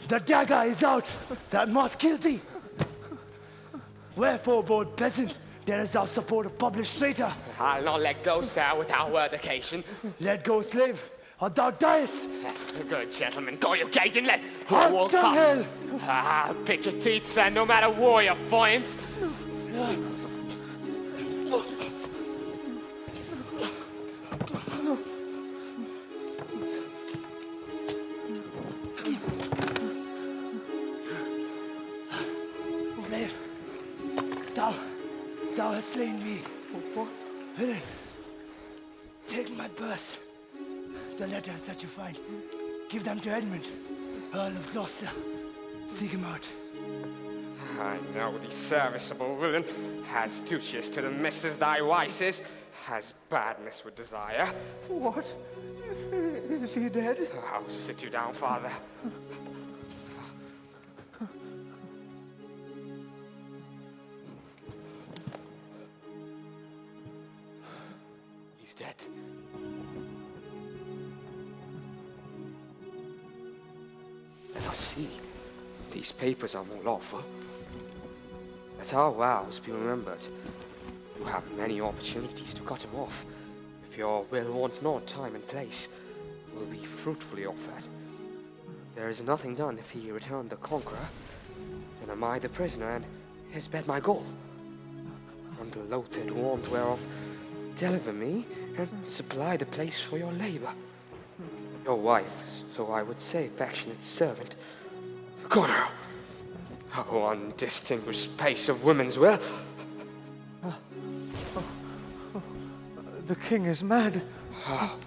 The dagger is out that must kill thee. Wherefore, bold peasant, darest thou support a published traitor? I'll not let go, sir, without word occasion. Let go, slave, or thou diest. Good gentleman, go your gate and let Out war to pass. hell! Pick your teeth, sir, no matter war your foins. Slave, thou hast slain me. What? Villain, take my purse. The letters that you find, give them to Edmund, Earl of Gloucester. Seek him out. I know the serviceable villain has duties to the misses thy vices, has badness with desire. What? Is he dead? Oh, sit you down, father. He's dead. Let us see. These papers are more lawful. Let our vows be remembered. You have many opportunities to cut him off. If your will want not time and place, will be fruitfully offered. There is nothing done if he return the conqueror. Then am I the prisoner, and his bed my goal. On the loathed want whereof, deliver me, and supply the place for your labor. Your wife, so I would say, affectionate servant. Goneril! Oh, undistinguished pace of women's will. The king is mad. Oh,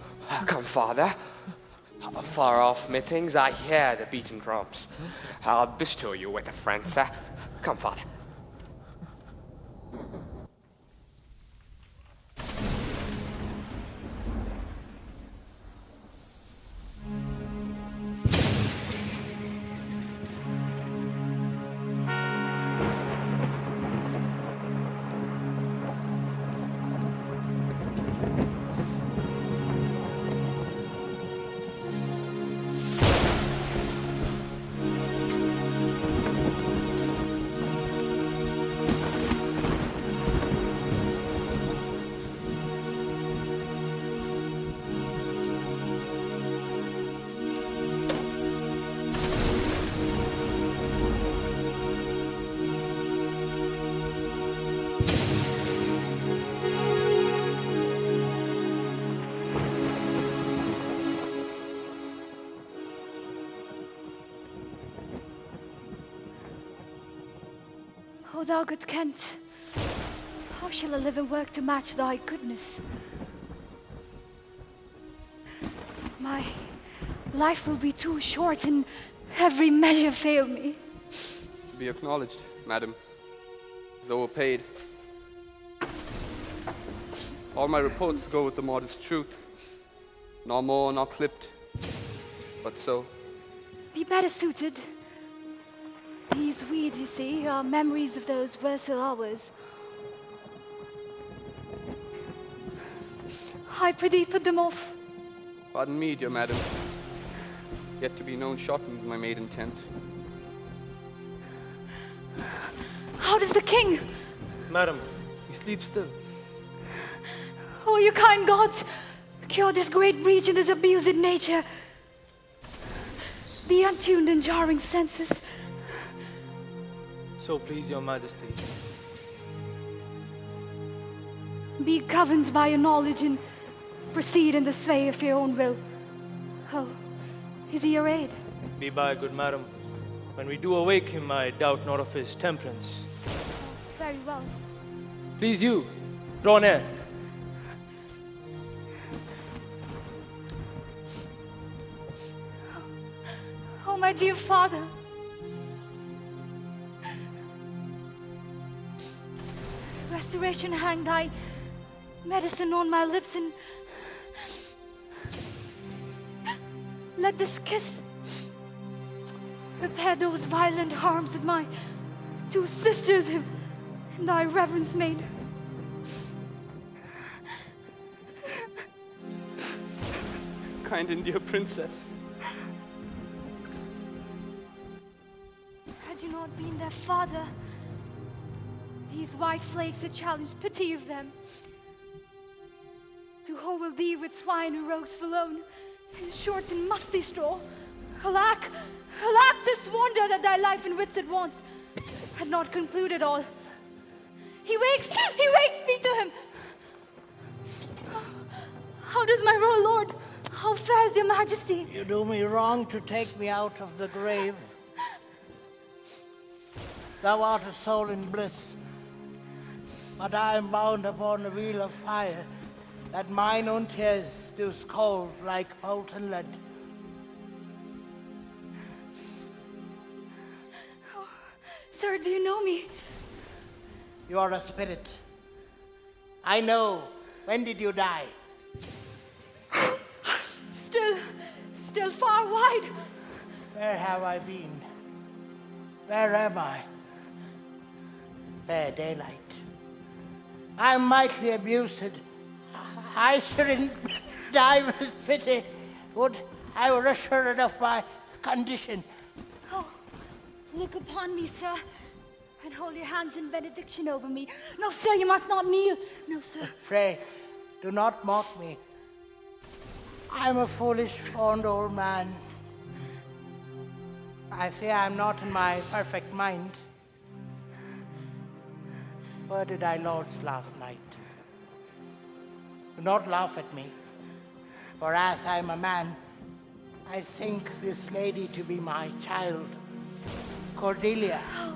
come, father. Far off, methinks I hear the beaten drums. I'll bestow you with a friend, sir. Come, father. O thou good Kent, how shall I live and work to match thy goodness? My life will be too short and every measure fail me. To be acknowledged, madam, is overpaid. All my reports go with the modest truth, nor more nor clipped, but so. Be better suited. These weeds, you see, are memories of those versatile hours. I prithee put them off. Pardon me, dear madam. Yet to be known shortens my made intent. How does the king? Madam, he sleeps still. Oh, you kind gods, cure this great breach in this abused nature. The untuned and jarring senses. So please your majesty. Be governed by your knowledge and proceed in the sway of your own will. Oh, is he your aid? Be by, good madam. When we do awake him, I doubt not of his temperance. Very well. Please you, draw near. Oh, my dear father. Restoration, hang thy medicine on my lips and let this kiss repair those violent harms that my two sisters have in thy reverence made. Kind and dear princess. Had you not been their father, these white flakes had challenged pity of them. To hoe will thee with swine and rogues alone, in short and musty straw. Alack, alack, 'tis wonder that thy life and wits at once had not concluded all. He wakes, speak to him. How does my royal lord? How fares your majesty? You do me wrong to take me out of the grave. Thou art a soul in bliss, but I am bound upon the wheel of fire, that mine own tears do scald like molten lead. Oh, sir, do you know me? You are a spirit. I know. When did you die? Still far wide. Where have I been? Where am I? Fair daylight. I'm mightily abused. I shouldn't die with pity. Would I were assured of my condition. Oh, look upon me, sir, and hold your hands in benediction over me. No, sir, you must not kneel. No, sir. Pray, do not mock me. I'm a foolish, fond old man. I fear I'm not in my perfect mind. Where did I lodge last night? Do not laugh at me, for as I'm a man, I think this lady to be my child, Cordelia. Oh,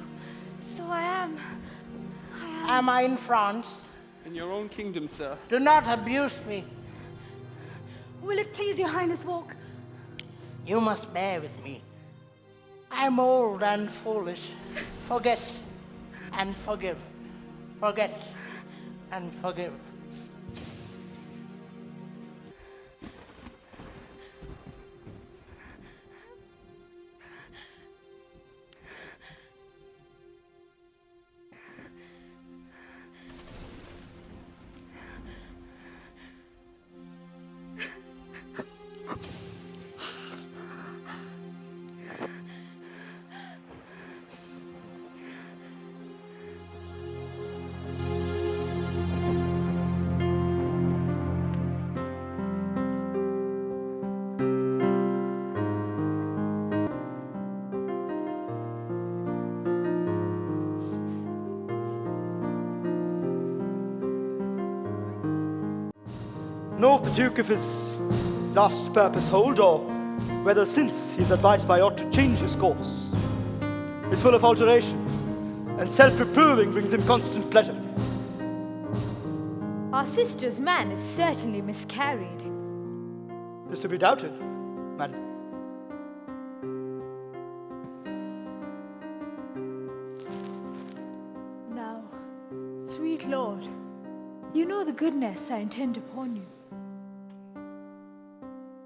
so I am. Am I in France? In your own kingdom, sir. Do not abuse me. Will it please your highness walk? You must bear with me. I'm old and foolish. Forget and forgive. Forget and forgive. Know if the Duke of his last purpose hold, or whether since he's advised by aught to change his course. He's full of alteration, and self-reproving brings him constant pleasure. Our sister's man is certainly miscarried. Is to be doubted, madam. Now, sweet lord, you know the goodness I intend upon you.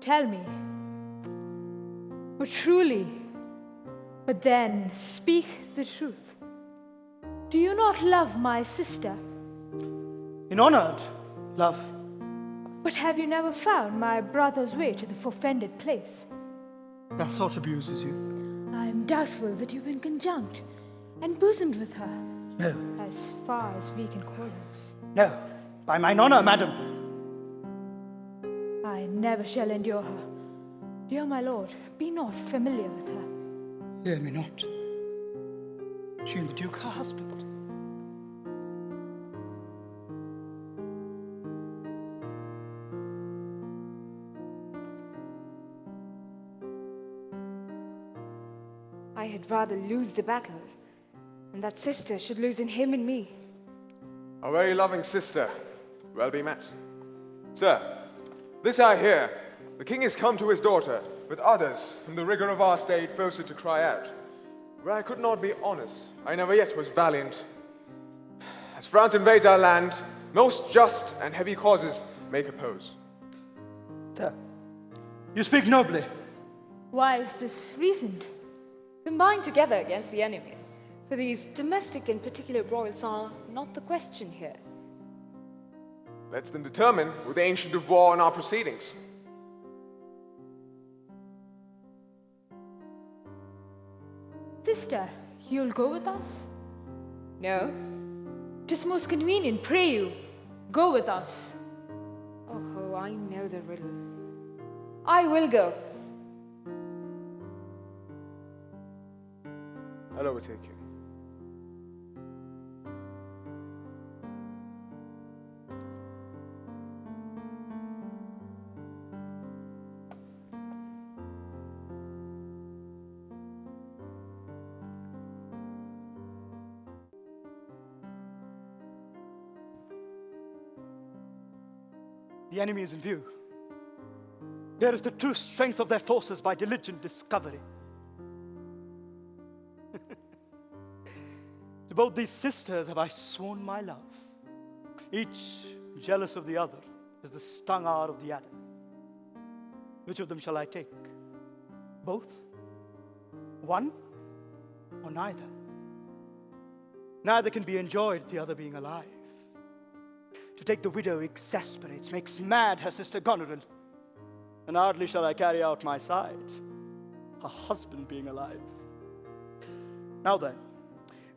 Tell me, but then speak the truth. Do you not love my sister? In honored love. But have you never found my brother's way to the forfended place? That thought abuses you. I am doubtful that you've been conjunct and bosomed with her. No. As far as we can call us. No, by mine honor, madam. I never shall endure her. Dear my lord, be not familiar with her. Hear me not. She and the Duke, her husband. I had rather lose the battle, and that sister should lose in him and me. A very loving sister, well be met. Sir, this I hear, the king is come to his daughter, with others, whom the rigor of our state forced to cry out. Where I could not be honest, I never yet was valiant. As France invades our land, most just and heavy causes make oppose. Sir, you speak nobly. Why is this reasoned? Combined together against the enemy, for these domestic and particular broils are not the question here. Let's then determine with the ancient of war in our proceedings. Sister, You'll go with us? No. 'Tis most convenient, pray you. Go with us. Oh, I know the riddle. I will go. I'll overtake you. The enemy is in view. Here is the true strength of their forces by diligent discovery. To both these sisters have I sworn my love, each jealous of the other as the stung hour of the adder. Which of them shall I take? Both? One? Or neither? Neither can be enjoyed, the other being alive. To take the widow exasperates, makes mad her sister Goneril. And hardly shall I carry out my side, her husband being alive. Now then,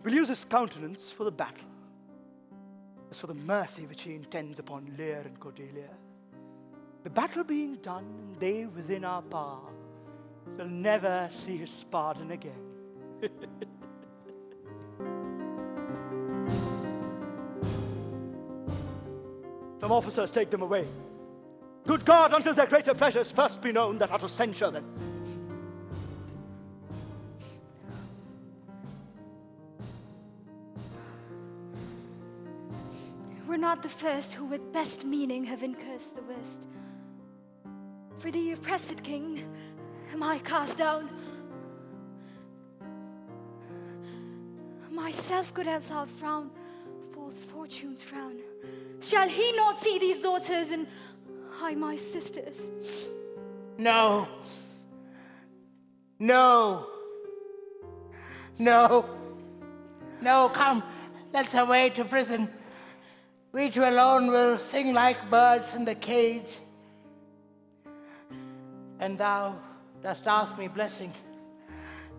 we'll use his countenance for the battle, as for the mercy which he intends upon Lear and Cordelia. The battle being done, and they within our power, shall never see his pardon again. Some officers take them away. Good God, until their greater pleasures first be known, that are to censure them. We're not the first who with best meaning have incursed the West. For the oppressed king am I cast down. Myself could else outfrown false fortune's frown. Shall he not see these daughters and I my sisters? No. No. No. No, come, let's away to prison. We two alone will sing like birds in the cage. And thou dost ask me blessing.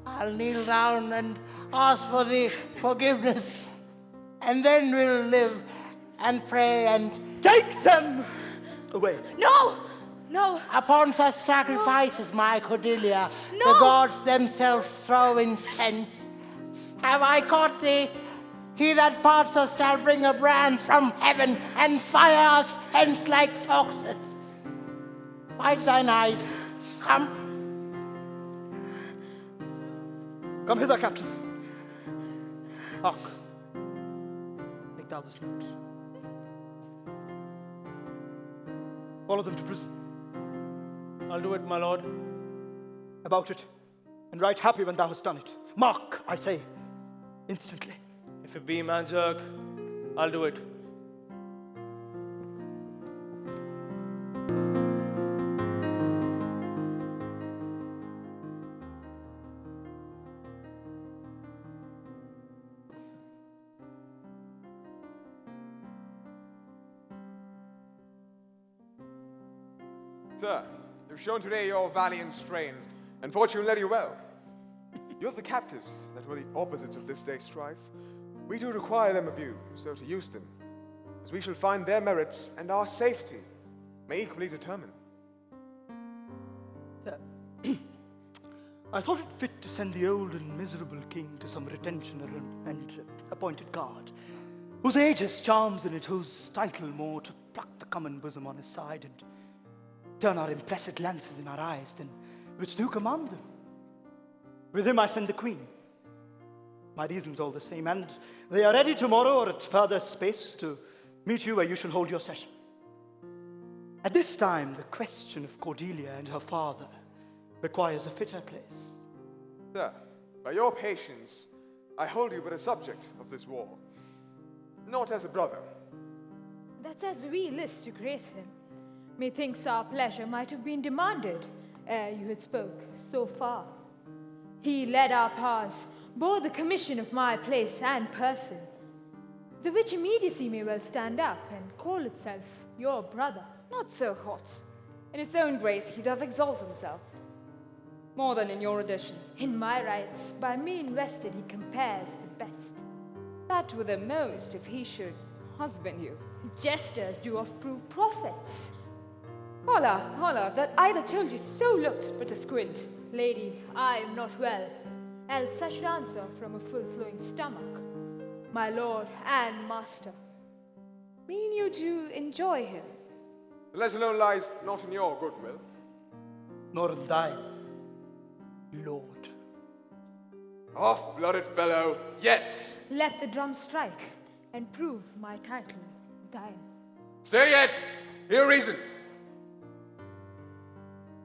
I'll kneel down and ask for thee forgiveness. And then we'll live and pray and take them away. No! No! Upon such sacrifices, my Cordelia, No! the gods themselves throw incense. Have I caught thee? He that parts us shall bring a brand from heaven and fire us hence like foxes. Wipe thine eyes. Come. Come hither, Captain. Hark. Take thou this note. Follow them to prison. I'll do it, my lord. About it, and right happy when thou hast done it. Mark, I say, instantly. If it be man's work, I'll do it. Sir, you've shown today your valiant strain, and fortune led you well. You're the captives that were the opposites of this day's strife. We do require them of you, so to use them, as we shall find their merits and our safety may equally determine. Sir, I thought it fit to send the old and miserable king to some retention and appointed guard, whose age has charms in it, whose title more to pluck the common bosom on his side and turn our impressed lances in our eyes, than which do command them. With him I send the queen. My reason's all the same, and they are ready tomorrow or at further space to meet you where you shall hold your session. At this time, the question of Cordelia and her father requires a fitter place. Sir, by your patience, I hold you but a subject of this war, not as a brother. That's as we list to grace him. Methinks our pleasure might have been demanded ere you had spoke so far. He led our powers, bore the commission of my place and person, the which immediacy may well stand up and call itself your brother. Not so hot. In his own grace he doth exalt himself. More than in your edition. In my rights, by me invested, he compares the best. That were the most if he should husband you. Jesters do oft prove prophets. Holla, that either told you so looked but a squint. Lady, I am not well, else I should answer from a full-flowing stomach. My lord and master. Mean you do enjoy him? The lesser known lies not in your goodwill. Nor in thine, Lord. Off-blooded fellow, yes. Let the drum strike, and prove my title thine. Stay yet, hear reason.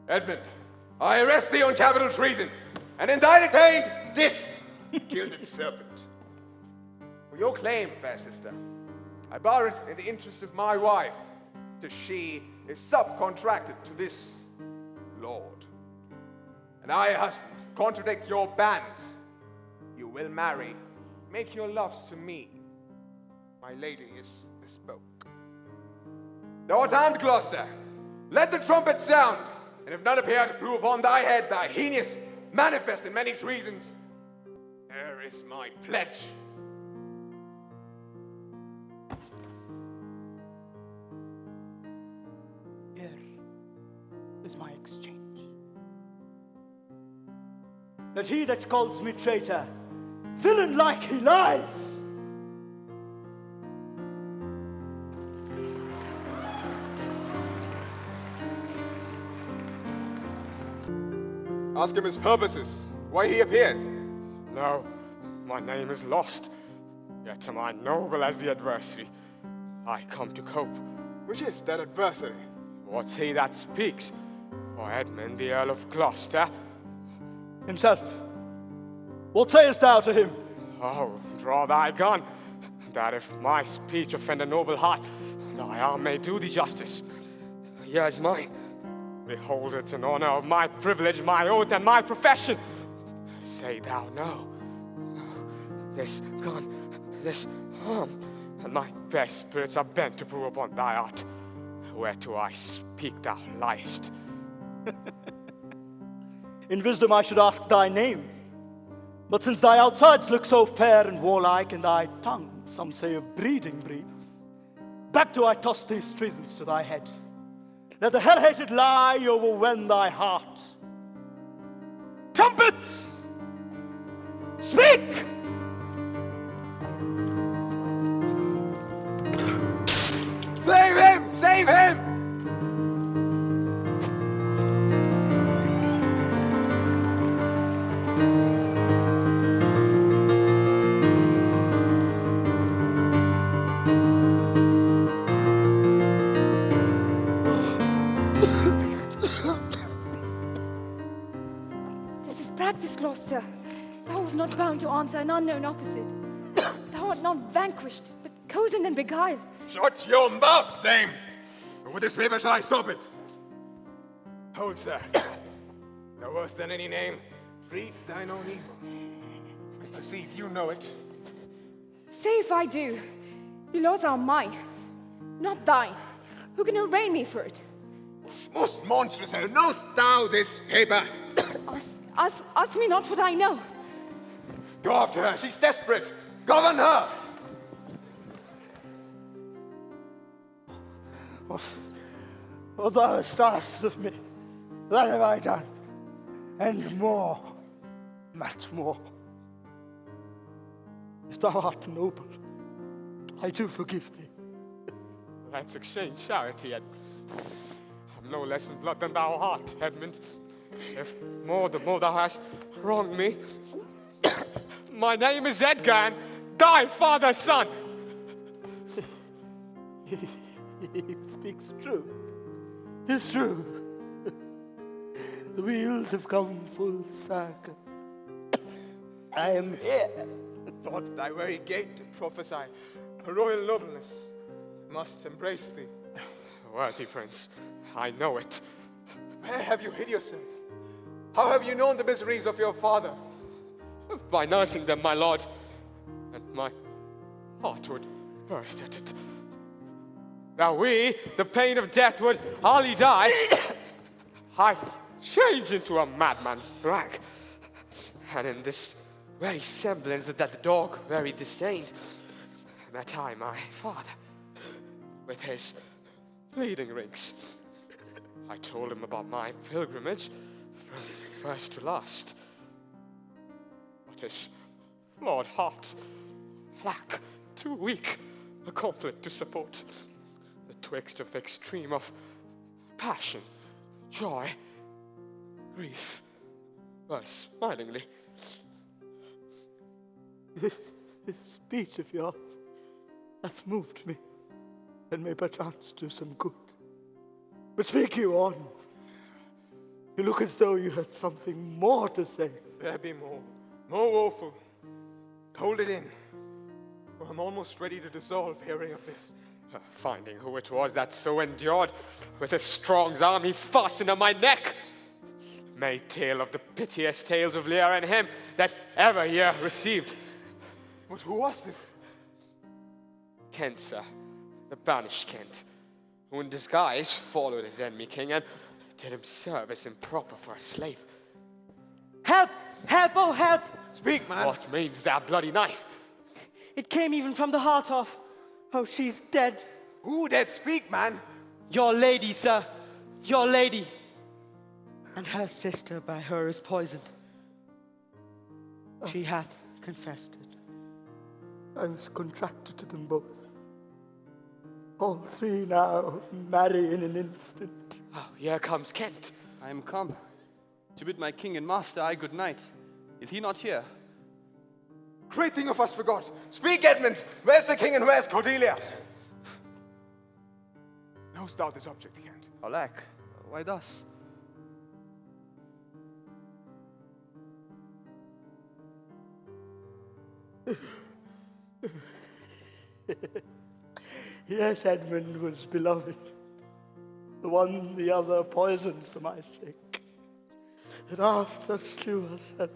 Edmund, I arrest thee on capital treason, and in thy detained this gilded serpent. For your claim, fair sister, I bar it in the interest of my wife, to she is subcontracted to this lord. And I, husband, contradict your bans. You will marry, make your loves to me. My lady is bespoke. Thou art armed, Gloucester. Let the trumpet sound, and if none appear to prove upon thy head thy heinous manifest in many treasons, there is my pledge. Here is my exchange. That he that calls me traitor, villain like he lies. Ask him his purposes, why he appears. No, my name is lost. Yet am I noble as the adversary. I come to cope. Which is that adversary? What's he that speaks? For Edmund, the Earl of Gloucester? Himself. What sayest thou to him? Oh, draw thy gun, that if my speech offend a noble heart, thy arm may do thee justice. Here is mine. Behold, it's an honor of my privilege, my oath, and my profession. Say thou no. This gun, this arm, and my best spirits are bent to prove upon thy art. Whereto I speak, thou liest. In wisdom I should ask thy name. But since thy outsides look so fair and warlike, and thy tongue, some say, of breeding breeds, back do I toss these treasons to thy head. Let the hell-hated lie overwhelm thy heart. Trumpets! Speak! Save him! Save him! This is practice, Gloucester. Thou was not bound to answer an unknown opposite. Thou art not vanquished, but cozened and beguiled. Shut your mouth, dame! And with this paper shall I stop it. Hold, sir. No worse than any name, breed thine own evil. I perceive you know it. Say if I do. The laws are mine, not thine. Who can arraign me for it? Most monstrous, knowst thou this paper? Ask me not what I know. Go after her, she's desperate. Govern her! What thou hast asked of me, that have I done, and more, much more. If thou art noble, I do forgive thee. Let's exchange charity, and I'm no less in blood than thou art, Edmund. If more the more thou hast wronged me, my name is Edgar, and thy father's son. He speaks true. It's true. The wheels have come full circle. I am here. Thought thy very gait to prophesy a royal nobleness must embrace thee. Worthy prince, I know it. Where have you hid yourself? How have you known the miseries of your father? By nursing them, my lord, and my heart would burst at it. Now we, the pain of death, would hardly die. I changed into a madman's rag. And in this very semblance that the dog very disdained, met I my father with his bleeding rings. I told him about my pilgrimage from first to last. But his flawed heart lack too weak a conflict to support, the twixt of extreme of passion, joy, grief, thus smilingly. This speech of yours hath moved me, and may perchance do some good. But speak you on. You look as though you had something more to say. There be more woeful. Hold it in, for I'm almost ready to dissolve hearing of this. Finding who it was that so endured, with a strong arm he fastened on my neck, made tale of the piteous tales of Lear and him that ever year received. But who was this? Kent, sir, the banished Kent, who in disguise followed his enemy king and did him service improper for a slave. Help! Help! Oh, help! Speak, man! What means that bloody knife? It came even from the heart of. Oh, she's dead. Who dead? Speak, man! Your lady, sir. Your lady. And her sister by her is poisoned. She hath confessed it. I was contracted to them both. All three now marry in an instant. Oh, here comes Kent. I am come to bid my king and master I good night. Is he not here? Great thing of us forgot. Speak, Edmund! Where's the king and where's Cordelia? Knowst thou this object, Kent? Alack, why thus? Yes, Edmund was beloved. The one, the other poisoned for my sake. And after slew herself.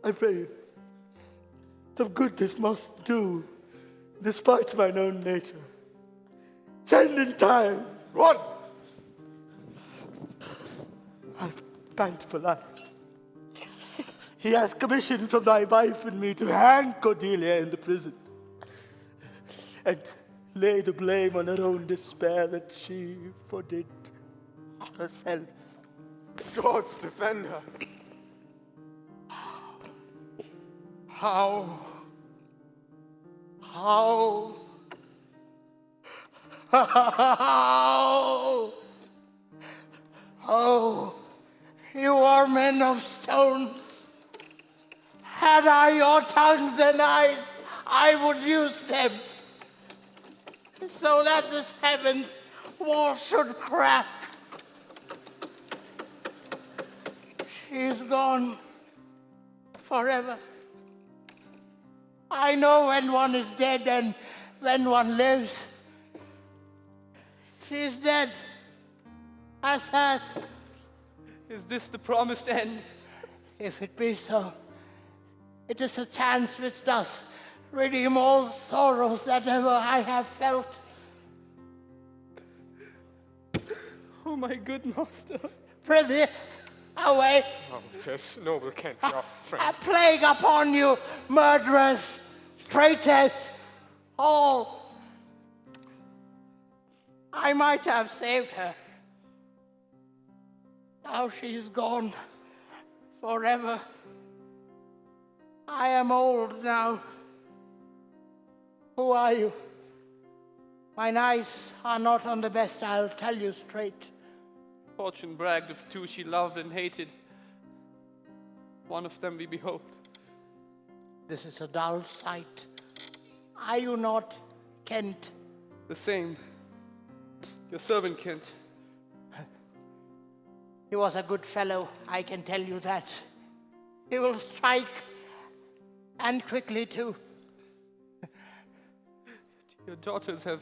I pray you, some good this must do, despite mine own nature. Send in time. Run! I pant for life. He has commissioned from thy wife and me to hang Cordelia in the prison, and lay the blame on her own despair that she forbid herself. Gods defend her. How? How? Oh, you are men of stones. Had I your tongues and eyes, I would use them, so that this heaven's wall should crack. She's gone forever. I know when one is dead and when one lives. She's dead, as hath. Is this the promised end? If it be so, it is a chance which does redeem all sorrows that ever I have felt. Oh, my good master. Prithee, away. Oh, 'tis noble Kent, your friend. A plague upon you, murderers, traitors, all. I might have saved her. Now she is gone forever. I am old now. Who are you? Mine eyes are not on the best, I'll tell you straight. Fortune bragged of two she loved and hated. One of them we behold. This is a dull sight. Are you not Kent? The same. Your servant Kent. He was a good fellow, I can tell you that. He will strike, and quickly too. Your daughters have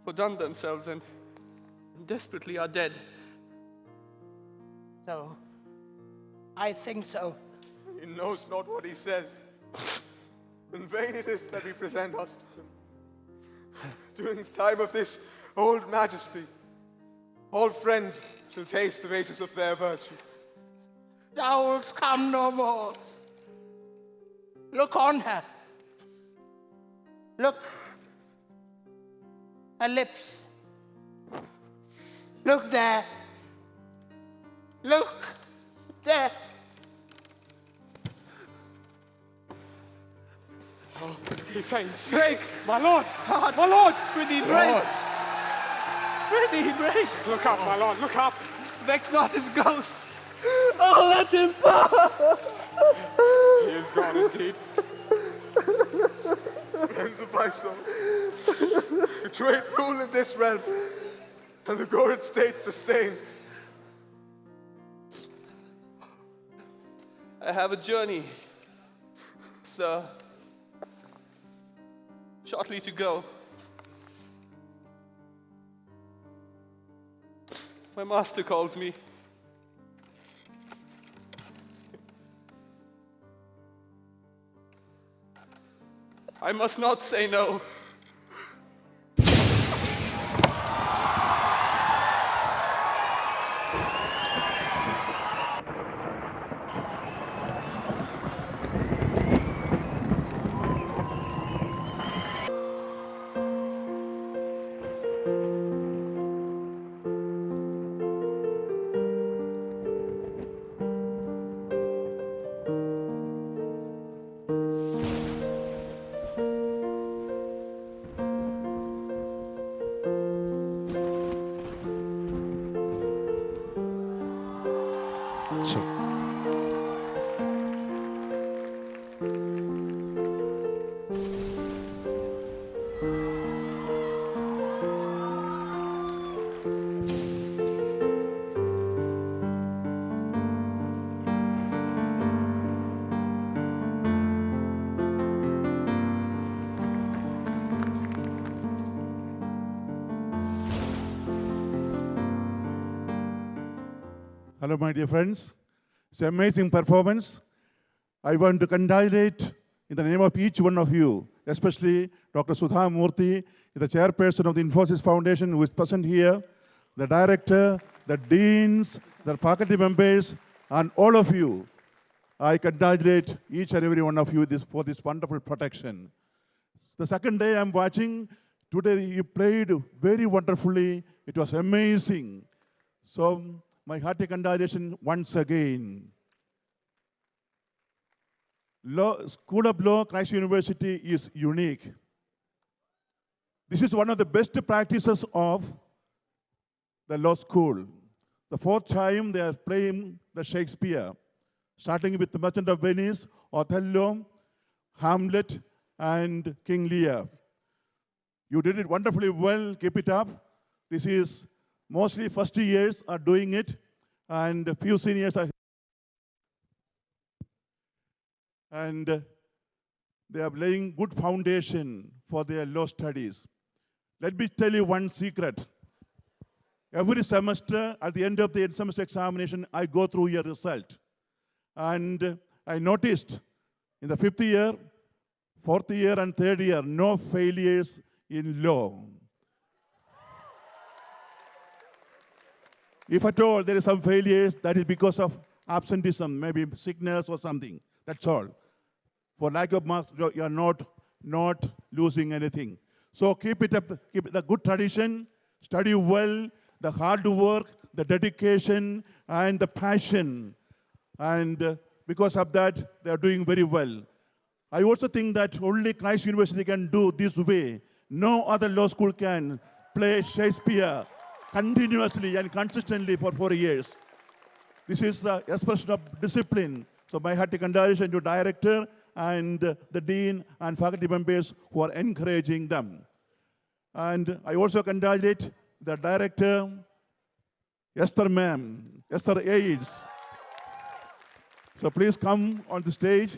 fordone themselves and desperately are dead. So, I think so. He knows not what he says. In vain it is that we present us to him. During the time of this old majesty, All friends shall taste the wages of their virtue. Thou wilt come no more. Look on her. Look. Her lips. Look there. Look there. Oh, he faints. Break! My lord! My lord! Breathe, break! Breathe, break! Look up, my lord, look up! Vex not his ghost! Oh, let him pass! He is gone indeed. Friends of my soul, trade rule in this realm, and the Gorid state sustain. I have a journey, sir. Shortly to go. My master calls me. I must not say no. Hello, my dear friends. It's an amazing performance. I want to congratulate in the name of each one of you, especially Dr. Sudha Murthy, the chairperson of the Infosys Foundation, who is present here, the director, the deans, the faculty members, and all of you. I congratulate each and every one of you for this wonderful protection. The second day I'm watching, today you played very wonderfully. It was amazing. So, my hearty congratulations once again. School of Law, Christ University is unique. This is one of the best practices of the law school. The fourth time they are playing the Shakespeare, starting with the Merchant of Venice, Othello, Hamlet, and King Lear. You did it wonderfully well. Keep it up. This is mostly first years are doing it, and a few seniors are. And they are laying good foundation for their law studies. Let me tell you one secret. Every semester, at the end of the end semester examination, I go through your result. And I noticed in the fifth year, fourth year, and third year, no failures in law. If at all there is some failures, that is because of absenteeism, maybe sickness or something. That's all. For lack of marks, you are not losing anything. So keep it up, keep the good tradition, study well, the hard work, the dedication, and the passion. And because of that, they are doing very well. I also think that only Christ University can do this way. No other law school can play Shakespeare continuously and consistently for 4 years. This is the expression of discipline. So my hearty congratulations to director and the dean and faculty members who are encouraging them. And I also congratulate the director, Esther ma'am, Esther Aids. So please come on the stage.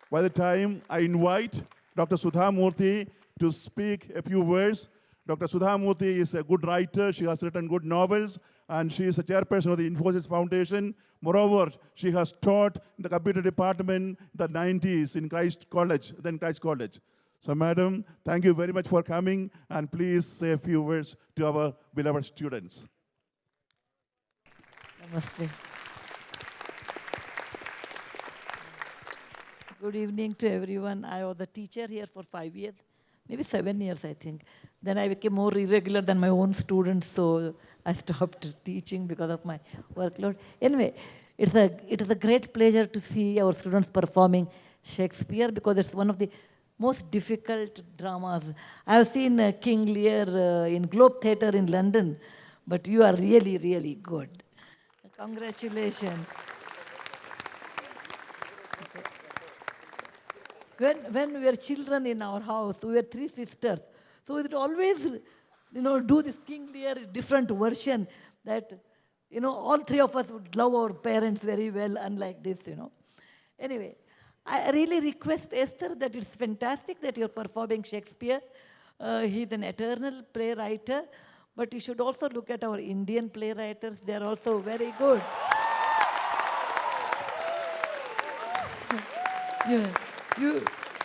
By the time I invite Dr. Sudha Murthy to speak a few words. Dr. Sudha Murthy is a good writer. She has written good novels, and she is a chairperson of the Infosys Foundation. Moreover, she has taught in the computer department in the 90s in Christ College, then Christ College. So, madam, thank you very much for coming, and please say a few words to our beloved students. Namaste. Good evening to everyone. I was a teacher here for 5 years, maybe 7 years, I think. Then I became more irregular than my own students, so I stopped teaching because of my workload. Anyway, it is a great pleasure to see our students performing Shakespeare because it's one of the most difficult dramas. I have seen King Lear in Globe Theatre in London, but you are really, really good. Congratulations. When we were children in our house, we were 3 sisters. So we would always, do this King Lear different version that, all 3 of us would love our parents very well, unlike this, Anyway, I really request Esther that it's fantastic that you're performing Shakespeare. He's an eternal playwright, but you should also look at our Indian playwriters. They're also very good.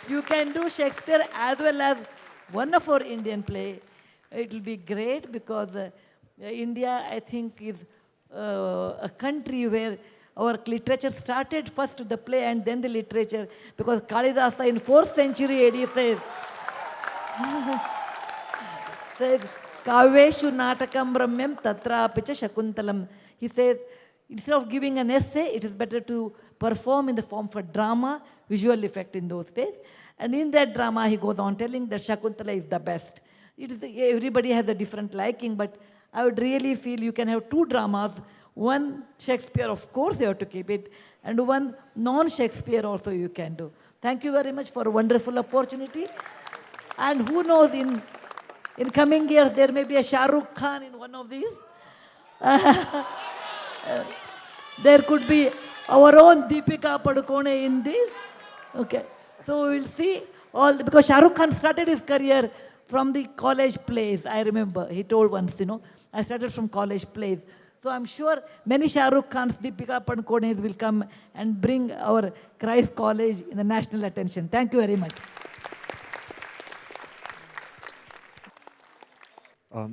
You can do Shakespeare as well as one of our Indian play. It will be great because India, I think, is a country where our literature started first the play and then the literature, because Kalidasa in 4th century AD says Kaveshu Natakam Ramyam Tatra Picha Shakuntalam. He says, instead of giving an essay, it is better to perform in the form of a drama, visual effect in those days. And in that drama, he goes on telling that Shakuntala is the best. Everybody has a different liking, but I would really feel you can have 2 dramas. One Shakespeare, of course, you have to keep it, and one non-Shakespeare also you can do. Thank you very much for a wonderful opportunity. And who knows, in coming years, there may be a Shah Rukh Khan in one of these. There could be our own Deepika Padukone in this. Okay, so we will see because Shah Rukh Khan started his career from the college plays. I remember, he told once, I started from college plays. So I'm sure many Shah Rukh Khans, Deepika Padukones will come and bring our Christ College in the national attention. Thank you very much.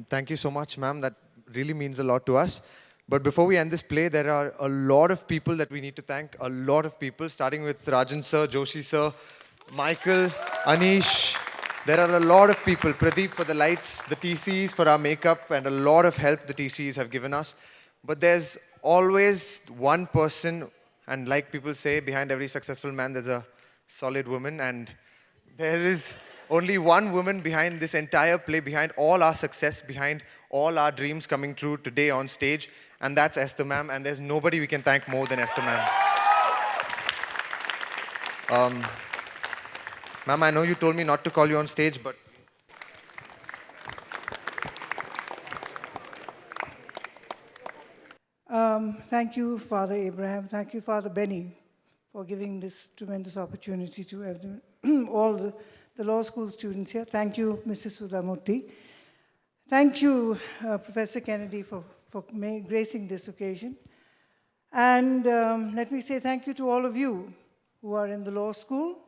Thank you so much, ma'am. That really means a lot to us. But before we end this play, there are a lot of people that we need to thank. A lot of people, starting with Rajan sir, Joshi sir, Michael, Anish. There are a lot of people. Pradeep for the lights, the TCs for our makeup, and a lot of help the TCs have given us. But there's always one person, and like people say, behind every successful man, there's a solid woman. And there is only one woman behind this entire play, behind all our success, behind all our dreams coming true today on stage. And that's Esther ma'am. And there's nobody we can thank more than Esther ma'am. Ma'am, I know you told me not to call you on stage, but... Thank you, Father Abraham. Thank you, Father Benny, for giving this tremendous opportunity to all the law school students here. Thank you, Mrs. Sudhamurthy. Thank you, Professor Kennedy, for gracing this occasion. And let me say thank you to all of you who are in the law school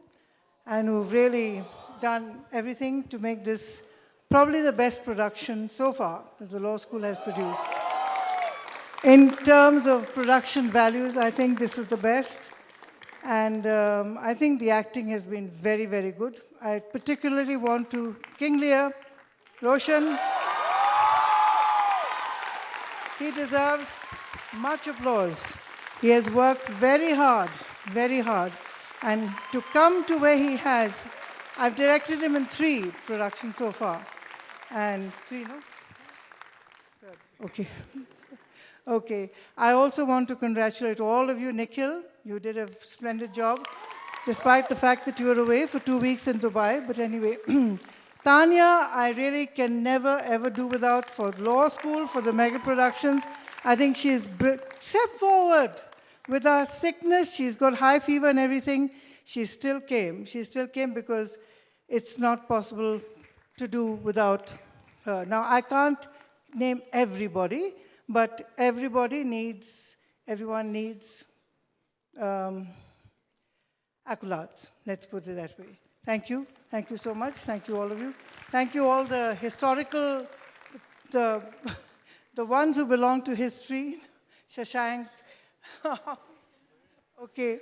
and who've really done everything to make this probably the best production so far that the law school has produced. In terms of production values, I think this is the best. And I think the acting has been very, very good. I particularly want to King Lear, Roshan. He deserves much applause. He has worked very hard, very hard. And to come to where he has, I've directed him in 3 productions so far. And 3, no? Okay. Okay. I also want to congratulate all of you. Nikhil, you did a splendid job, despite the fact that you were away for 2 weeks in Dubai. But anyway, Tanya, I really can never, ever do without for law school, for the mega productions. I think she's stepped forward. With her sickness, she's got high fever and everything. She still came. She still came because it's not possible to do without her. Now, I can't name everybody, but everyone needs accolades. Let's put it that way. Thank you. Thank you so much. Thank you, all of you. Thank you all the historical, the ones who belong to history. Shashank. Okay.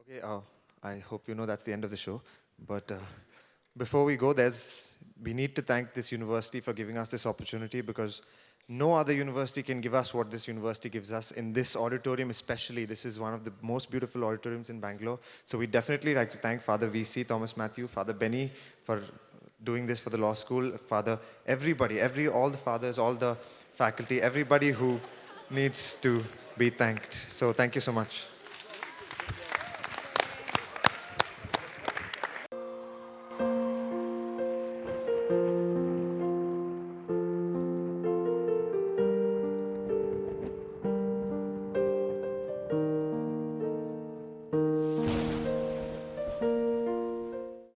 Okay, I hope you know that's the end of the show. But before we go, we need to thank this university for giving us this opportunity, because no other university can give us what this university gives us. In this auditorium especially, this is one of the most beautiful auditoriums in Bangalore. So we definitely like to thank Father VC, Thomas Matthew, Father Benny for doing this for the law school, Father, everybody, all the fathers, all the faculty, everybody who needs to be thanked. So thank you so much.